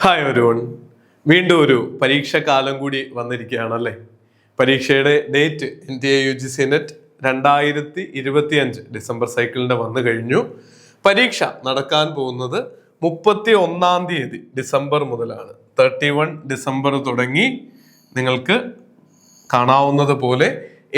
Hi everyone, വീണ്ടും ഒരു പരീക്ഷാകാലം കൂടി വന്നിരിക്കുകയാണല്ലേ. പരീക്ഷയുടെ date NTA UGC NET 2025 December സൈക്കിളിൻ്റെ വന്നു കഴിഞ്ഞു. പരീക്ഷ നടക്കാൻ പോകുന്നത് 31 തീയതി ഡിസംബർ മുതലാണ്. 31 ഡിസംബർ തുടങ്ങി നിങ്ങൾക്ക് കാണാവുന്നത് പോലെ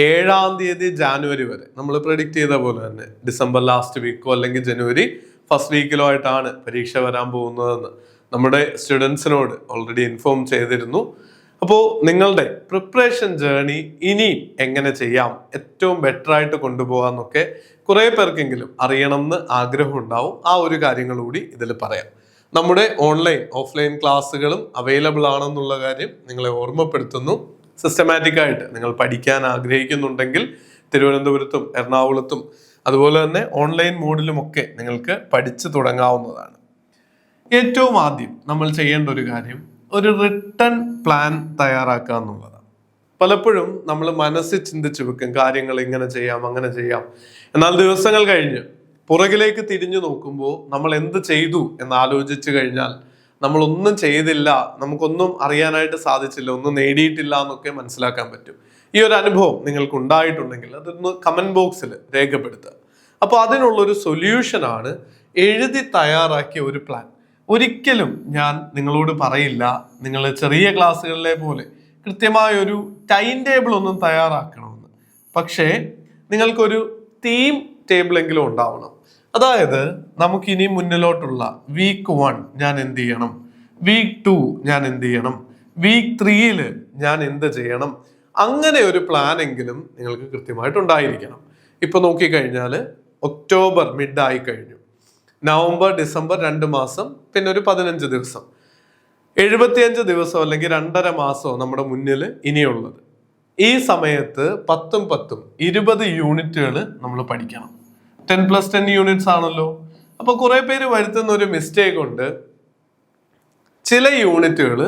7 തീയതി ജാനുവരി വരെ നമ്മൾ പ്രെഡിക്റ്റ് ചെയ്ത പോലെ തന്നെ ഡിസംബർ ലാസ്റ്റ് വീക്കോ അല്ലെങ്കിൽ ജനുവരി ഫസ്റ്റ് വീക്കിലോ ആയിട്ടാണ് പരീക്ഷ വരാൻ പോകുന്നതെന്ന് നമ്മുടെ സ്റ്റുഡൻസിനോട് ഓൾറെഡി ഇൻഫോം ചെയ്തിരുന്നു. അപ്പോൾ നിങ്ങളുടെ പ്രിപ്പറേഷൻ ജേർണി ഇനി എങ്ങനെ ചെയ്യാം, ഏറ്റവും ബെറ്റർ ആയിട്ട് കൊണ്ടുപോകാമെന്നൊക്കെ കുറേ പേർക്കെങ്കിലും അറിയണം എന്ന് ആഗ്രഹം ഉണ്ടാവും. ആ ഒരു കാര്യങ്ങൾ കൂടി ഇതിൽ പറയാം. നമ്മുടെ ഓൺലൈൻ ഓഫ്ലൈൻ ക്ലാസ്സുകളും അവൈലബിൾ ആണെന്നുള്ള കാര്യം നിങ്ങളെ ഓർമ്മപ്പെടുത്തുന്നു. സിസ്റ്റമാറ്റിക് ആയിട്ട് നിങ്ങൾ പഠിക്കാൻ ആഗ്രഹിക്കുന്നുണ്ടെങ്കിൽ തിരുവനന്തപുരത്തും എറണാകുളത്തും അതുപോലെ തന്നെ ഓൺലൈൻ മോഡിലുമൊക്കെ നിങ്ങൾക്ക് പഠിച്ചു തുടങ്ങാവുന്നതാണ്. ഏറ്റവും ആദ്യം നമ്മൾ ചെയ്യേണ്ട ഒരു കാര്യം ഒരു റിട്ടേൺ പ്ലാൻ തയ്യാറാക്കുക എന്നുള്ളതാണ്. പലപ്പോഴും നമ്മൾ മനസ്സിൽ ചിന്തിച്ചു വെക്കും കാര്യങ്ങൾ ഇങ്ങനെ ചെയ്യാം അങ്ങനെ ചെയ്യാം, എന്നാൽ ദിവസങ്ങൾ കഴിഞ്ഞ് പുറകിലേക്ക് തിരിഞ്ഞു നോക്കുമ്പോൾ നമ്മൾ എന്ത് ചെയ്തു എന്ന് ആലോചിച്ചു കഴിഞ്ഞാൽ നമ്മളൊന്നും ചെയ്തില്ല, നമുക്കൊന്നും അറിയാനായിട്ട് സാധിച്ചില്ല, ഒന്നും നേടിയിട്ടില്ല എന്നൊക്കെ മനസ്സിലാക്കാൻ പറ്റും. ഈ ഒരു അനുഭവം നിങ്ങൾക്ക് ഉണ്ടായിട്ടുണ്ടെങ്കിൽ അതൊന്ന് കമന്റ് ബോക്സിൽ രേഖപ്പെടുത്തുക. അപ്പോൾ അതിനുള്ളൊരു സൊല്യൂഷനാണ് എഴുതി തയ്യാറാക്കിയ ഒരു പ്ലാൻ. ഒരിക്കലും ഞാൻ നിങ്ങളോട് പറയില്ല നിങ്ങൾ ചെറിയ ക്ലാസ്സുകളിലെ പോലെ കൃത്യമായ ഒരു ടൈം ടേബിൾ ഒന്നും തയ്യാറാക്കണമെന്ന്. പക്ഷേ നിങ്ങൾക്കൊരു തീം ടേബിളെങ്കിലും ഉണ്ടാവണം. അതായത് നമുക്കിനി മുന്നിലോട്ടുള്ള വീക്ക് 1 ഞാൻ എന്ത് ചെയ്യണം, വീക്ക് 2 ഞാൻ എന്ത് ചെയ്യണം, വീക്ക് 3 ഞാൻ എന്ത് ചെയ്യണം, അങ്ങനെ ഒരു പ്ലാൻ എങ്കിലും നിങ്ങൾക്ക് കൃത്യമായിട്ടുണ്ടായിരിക്കണം. ഇപ്പൊ നോക്കിക്കഴിഞ്ഞാൽ ഒക്ടോബർ മിഡ് ആയി കഴിഞ്ഞു. നവംബർ ഡിസംബർ 2 മാസം, പിന്നെ ഒരു 15 ദിവസം, 75 ദിവസം അല്ലെങ്കിൽ 2.5 മാസമോ നമ്മുടെ മുന്നിൽ ഇനിയുള്ളത്. ഈ സമയത്ത് 10 20 യൂണിറ്റുകൾ നമ്മൾ പഠിക്കണം. 10+10 യൂണിറ്റ്സ് ആണല്ലോ. അപ്പൊ കുറെ പേര് വരുത്തുന്ന ഒരു മിസ്റ്റേക്ക് ഉണ്ട്. ചില യൂണിറ്റുകൾ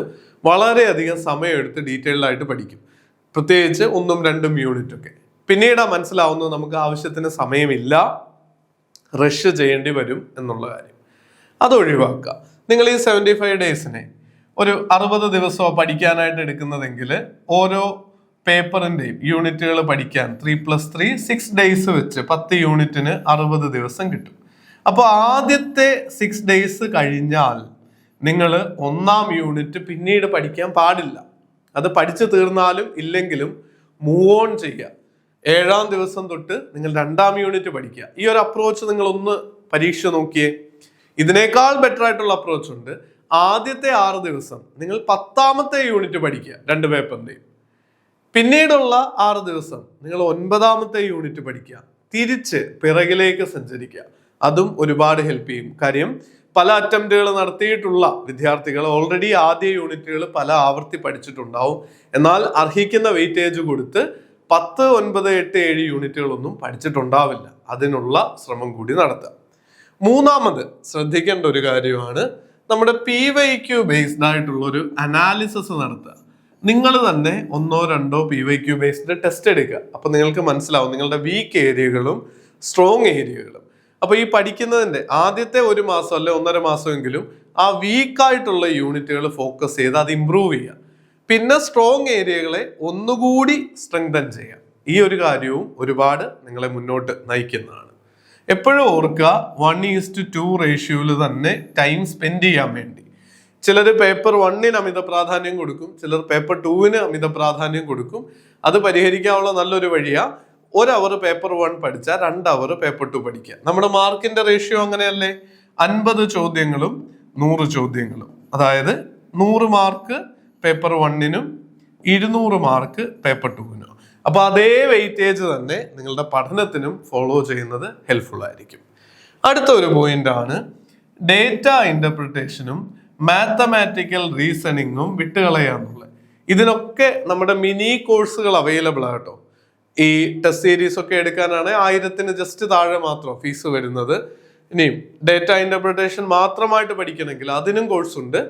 വളരെയധികം സമയം എടുത്ത് ഡീറ്റെയിൽഡ് ആയിട്ട് പഠിക്കും, പ്രത്യേകിച്ച് 1ഉം 2ഉം യൂണിറ്റ് ഒക്കെ. പിന്നീട് മനസ്സിലാവുന്നത് നമുക്ക് ആവശ്യത്തിന് സമയമില്ല, റഷ് ചെയ്യേണ്ടി വരും എന്നുള്ള കാര്യം. അത് ഒഴിവാക്കുക. നിങ്ങൾ ഈ 75 ഡേയ്സിനെ ഒരു 60 ദിവസമോ പഠിക്കാനായിട്ട് എടുക്കുന്നതെങ്കിൽ ഓരോ പേപ്പറിന്റെയും യൂണിറ്റുകൾ പഠിക്കാൻ 3+3 6 ഡേയ്സ് വെച്ച് 10 യൂണിറ്റിന് 60 ദിവസം കിട്ടും. അപ്പോൾ ആദ്യത്തെ 6 ഡേയ്സ് കഴിഞ്ഞാൽ നിങ്ങൾ 1ാം യൂണിറ്റ് പിന്നീട് പഠിക്കാൻ പാടില്ല. അത് പഠിച്ചു തീർന്നാലും ഇല്ലെങ്കിലും മൂവ് ഓൺ ചെയ്യുക. 7ാം ദിവസം തൊട്ട് നിങ്ങൾ 2ാം യൂണിറ്റ് പഠിക്കുക. ഈ ഒരു അപ്രോച്ച് നിങ്ങൾ ഒന്ന് പരീക്ഷ നോക്കിയേ. ഇതിനേക്കാൾ ബെറ്റർ ആയിട്ടുള്ള അപ്രോച്ച് ഉണ്ട്. ആദ്യത്തെ 6 ദിവസം നിങ്ങൾ 10ാമത്തെ യൂണിറ്റ് പഠിക്കുക 2 പേപ്പറിന്റെയും. പിന്നീടുള്ള 6 ദിവസം നിങ്ങൾ 9ാമത്തെ യൂണിറ്റ് പഠിക്കുക. തിരിച്ച് പിറകിലേക്ക് സഞ്ചരിക്കുക. അതും ഒരുപാട് ഹെൽപ്പ് ചെയ്യും. കാര്യം പല അറ്റംപ്റ്റുകൾ നടത്തിയിട്ടുള്ള വിദ്യാർത്ഥികൾ ഓൾറെഡി ആദ്യ യൂണിറ്റുകൾ പല ആവർത്തി പഠിച്ചിട്ടുണ്ടാവും. എന്നാൽ അർഹിക്കുന്ന വെയിറ്റേജ് കൊടുത്ത് 10, 9, 8, 7 യൂണിറ്റുകളൊന്നും പഠിച്ചിട്ടുണ്ടാവില്ല. അതിനുള്ള ശ്രമം കൂടി നടത്തുക. 3ാമത് ശ്രദ്ധിക്കേണ്ട ഒരു കാര്യമാണ് നമ്മുടെ PYQ ബേസ്ഡ് ആയിട്ടുള്ള ഒരു അനാലിസിസ് നടത്തുക. നിങ്ങൾ തന്നെ 1ഓ 2ഓ PYQ ബേസ്ഡ് ടെസ്റ്റ് എടുക്കുക. അപ്പൊ നിങ്ങൾക്ക് മനസ്സിലാവും നിങ്ങളുടെ വീക്ക് ഏരിയകളും സ്ട്രോങ് ഏരിയകളും. അപ്പൊ ഈ പഠിക്കുന്നതിന്റെ ആദ്യത്തെ 1 മാസം അല്ലെ 1.5 മാസമെങ്കിലും ആ വീക്കായിട്ടുള്ള യൂണിറ്റുകൾ ഫോക്കസ് ചെയ്ത് അത് ഇംപ്രൂവ് ചെയ്യുക. പിന്നെ സ്ട്രോങ് ഏരിയകളെ ഒന്നുകൂടി സ്ട്രെങ്തൻ ചെയ്യാം. ഈ ഒരു കാര്യവും ഒരുപാട് നിങ്ങളെ മുന്നോട്ട് നയിക്കുന്നതാണ്. എപ്പോഴും ഓർക്കുക 1:2 റേഷ്യോയിൽ തന്നെ ടൈം സ്പെൻഡ് ചെയ്യാൻ വേണ്ടി. ചിലർ പേപ്പർ 1ന് അമിത പ്രാധാന്യം കൊടുക്കും, ചിലർ പേപ്പർ 2ന് അമിത പ്രാധാന്യം കൊടുക്കും. അത് പരിഹരിക്കാനുള്ള നല്ലൊരു വഴിയാ 1 അവർ പേപ്പർ 1 പഠിച്ചാൽ 2 അവർ പേപ്പർ 2 പഠിക്കുക. നമ്മുടെ മാർക്കിന്റെ റേഷ്യോ അങ്ങനെയല്ലേ, 50 ചോദ്യങ്ങളും 100 ചോദ്യങ്ങളും. അതായത് 100 മാർക്ക് പേപ്പർ 1നും 200 മാർക്ക് പേപ്പർ 2നും. അപ്പൊ അതേ വെയിറ്റേജ് തന്നെ നിങ്ങളുടെ പഠനത്തിനും ഫോളോ ചെയ്യുന്നത് ഹെൽപ്ഫുൾ ആയിരിക്കും. അടുത്ത ഒരു പോയിന്റ് ആണ് ഡേറ്റ ഇന്റർപ്രിട്ടേഷനും മാത്തമാറ്റിക്കൽ റീസണിങ്ങും വിട്ടുകളയാന്നുള്ളത്. ഇതിനൊക്കെ നമ്മുടെ മിനി കോഴ്സുകൾ അവൈലബിൾ ആട്ടോ. ഈ ടെസ്റ്റ് സീരീസ് ഒക്കെ എടുക്കാനാണ് 1000-ന് ജസ്റ്റ് താഴെ മാത്രം ഫീസ് വരുന്നത്. ഇനിയും ഡേറ്റ ഇന്റർപ്രിട്ടേഷൻ മാത്രമായിട്ട് പഠിക്കണമെങ്കിൽ അതിനും കോഴ്സ് ഉണ്ട്.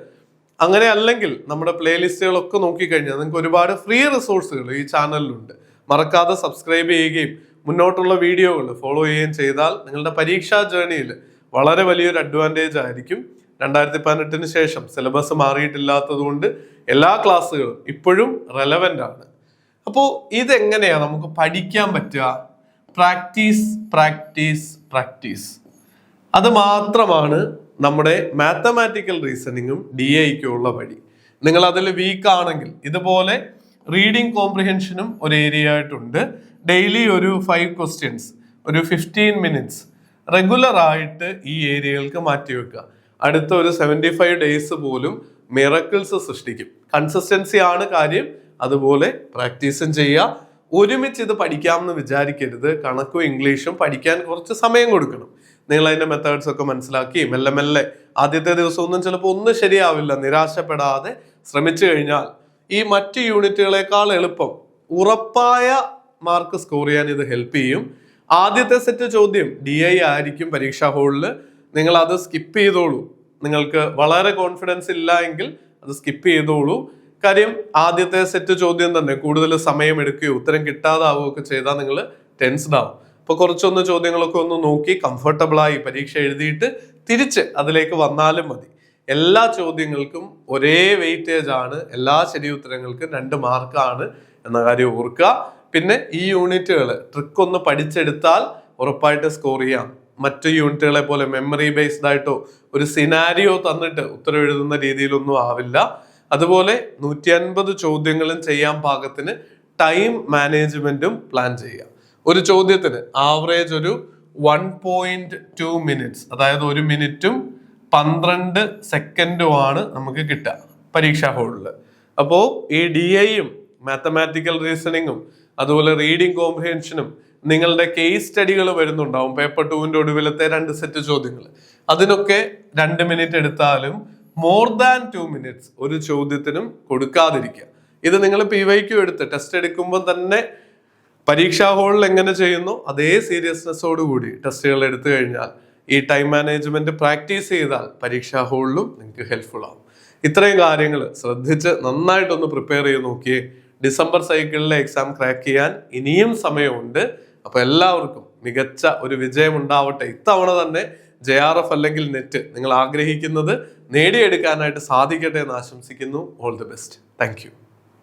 അങ്ങനെ അല്ലെങ്കിൽ നമ്മുടെ പ്ലേലിസ്റ്റുകളൊക്കെ നോക്കിക്കഴിഞ്ഞാൽ നിങ്ങൾക്ക് ഒരുപാട് ഫ്രീ റിസോഴ്സുകൾ ഈ ചാനലിലുണ്ട്. മറക്കാതെ സബ്സ്ക്രൈബ് ചെയ്യുകയും മുന്നോട്ടുള്ള വീഡിയോകൾ ഫോളോ ചെയ്യുകയും ചെയ്താൽ നിങ്ങളുടെ പരീക്ഷാ ജേർണിയിൽ വളരെ വലിയൊരു അഡ്വാൻറ്റേജ് ആയിരിക്കും. 2018 ശേഷം സിലബസ് മാറിയിട്ടില്ലാത്തത് കൊണ്ട് എല്ലാ ക്ലാസ്സുകളും ഇപ്പോഴും റെലവൻ്റ് ആണ്. അപ്പോൾ ഇതെങ്ങനെയാ നമുക്ക് പഠിക്കാൻ പറ്റുക? Practice practice practice. അത് മാത്രമാണ് നമ്മുടെ മാത്തമാറ്റിക്കൽ റീസണിങ്ങും DIക്കും ഉള്ള വഴി. നിങ്ങൾ അതിൽ വീക്ക് ആണെങ്കിൽ ഇതുപോലെ റീഡിംഗ് കോംപ്രിഹെൻഷനും ഒരു ഏരിയ ആയിട്ടുണ്ട്. ഡെയിലി ഒരു 5 ക്വസ്റ്റ്യൻസ്, ഒരു 15 മിനിറ്റ്സ് റെഗുലർ ആയിട്ട് ഈ ഏരിയകൾക്ക് മാറ്റിവെക്കുക. അടുത്ത ഒരു 75 ഡേയ്സ് പോലും മിറക്കിൾസ് സൃഷ്ടിക്കും. കൺസിസ്റ്റൻസി ആണ് കാര്യം, അതുപോലെ പ്രാക്ടീസും ചെയ്യുക. ഒരുമിച്ച് ഇത് പഠിക്കാമെന്ന് വിചാരിക്കരുത്. കണക്കും ഇംഗ്ലീഷും പഠിക്കാൻ കുറച്ച് സമയം കൊടുക്കണം. നിങ്ങൾ അതിന്റെ മെത്തേഡ്സ് ഒക്കെ മനസ്സിലാക്കി മെല്ലെ മെല്ലെ ആദ്യത്തെ ദിവസം ഒന്നും ചിലപ്പോൾ ഒന്നും ശരിയാവില്ല. നിരാശപ്പെടാതെ ശ്രമിച്ചു കഴിഞ്ഞാൽ ഈ മറ്റ് യൂണിറ്റുകളെക്കാൾ എളുപ്പം ഉറപ്പായ മാർക്ക് സ്കോർ ചെയ്യാൻ ഇത് ഹെൽപ്പ് ചെയ്യും. ആദ്യത്തെ സെറ്റ് ചോദ്യം DI ആയിരിക്കും പരീക്ഷാ ഹോളിൽ. നിങ്ങൾ അത് സ്കിപ്പ് ചെയ്തോളൂ. നിങ്ങൾക്ക് വളരെ കോൺഫിഡൻസ് ഇല്ല എങ്കിൽ അത് സ്കിപ്പ് ചെയ്തോളൂ. കാര്യം ആദ്യത്തെ സെറ്റ് ചോദ്യം തന്നെ കൂടുതൽ സമയം എടുക്കുകയോ ഉത്തരം കിട്ടാതാവുകയോ ഒക്കെ ചെയ്താൽ നിങ്ങൾ ടെൻസ്ഡ് ആവും. അപ്പൊ കുറച്ചൊന്ന് ചോദ്യങ്ങളൊക്കെ ഒന്ന് നോക്കി കംഫർട്ടബിളായി പരീക്ഷ എഴുതിയിട്ട് തിരിച്ച് അതിലേക്ക് വന്നാലും മതി. എല്ലാ ചോദ്യങ്ങൾക്കും ഒരേ വെയിറ്റേജ് ആണ്. എല്ലാ ശരി ഉത്തരങ്ങൾക്കും 2 മാർക്കാണ് എന്ന കാര്യം ഓർക്കുക. പിന്നെ ഈ യൂണിറ്റുകൾ ട്രിക്ക് ഒന്ന് പഠിച്ചെടുത്താൽ ഉറപ്പായിട്ട് സ്കോർ ചെയ്യാം. മറ്റു യൂണിറ്റുകളെ പോലെ മെമ്മറി ബേസ്ഡ് ആയിട്ടോ ഒരു സിനാരിയോ തന്നിട്ട് ഉത്തരം എഴുതുന്ന രീതിയിലൊന്നും ആവില്ല. അതുപോലെ 150 ചോദ്യങ്ങളും ചെയ്യാൻ പാകത്തിന് ടൈം മാനേജ്മെന്റും പ്ലാൻ ചെയ്യുക. ഒരു ചോദ്യത്തിന് ആവറേജ് ഒരു 1.2 മിനിറ്റ്സ്, അതായത് 1 മിനിറ്റും 12 സെക്കൻഡുമാണ് നമുക്ക് കിട്ടുക പരീക്ഷാ ഹോളിൽ. അപ്പോൾ ഈ DIയും മാത്തമാറ്റിക്കൽ റീസണിങ്ങും അതുപോലെ റീഡിംഗ് കോംപ്രിഹെൻഷനും നിങ്ങളുടെ കേസ് സ്റ്റഡികൾ വരുന്നുണ്ടാവും. പേപ്പർ 2ന്റെ ഒടുവിലത്തെ 2 സെറ്റ് ചോദ്യങ്ങൾ, അതിനൊക്കെ 2 മിനിറ്റ് എടുത്താലും മോർ ദാൻ 2 മിനിറ്റ്സ് ഒരു ചോദ്യത്തിനും കൊടുക്കാതിരിക്കുക. ഇത് നിങ്ങൾ PYQ എടുത്ത് ടെസ്റ്റ് എടുക്കുമ്പോൾ തന്നെ പരീക്ഷാ ഹോളിൽ എങ്ങനെ ചെയ്യുന്നു അതേ സീരിയസ്നെസ്സോടുകൂടി ടെസ്റ്റുകൾ എടുത്തു കഴിഞ്ഞാൽ ഈ ടൈം മാനേജ്മെന്റ് പ്രാക്ടീസ് ചെയ്താൽ പരീക്ഷാ ഹോളിലും നിങ്ങൾക്ക് ഹെൽപ്ഫുൾ ആവും. ഇത്രയും കാര്യങ്ങൾ ശ്രദ്ധിച്ച് നന്നായിട്ടൊന്ന് പ്രിപ്പയർ ചെയ്ത് നോക്കിയേ. ഡിസംബർ സൈക്കിളിലെ എക്സാം ക്രാക്ക് ചെയ്യാൻ ഇനിയും സമയമുണ്ട്. അപ്പൊ എല്ലാവർക്കും മികച്ച ഒരു വിജയം ഉണ്ടാവട്ടെ. ഇത്തവണ തന്നെ JRF അല്ലെങ്കിൽ നെറ്റ് നിങ്ങൾ ആഗ്രഹിക്കുന്നത് നേടിയെടുക്കാനായിട്ട് സാധിക്കട്ടെ എന്ന് ആശംസിക്കുന്നു. All the best. Thank you.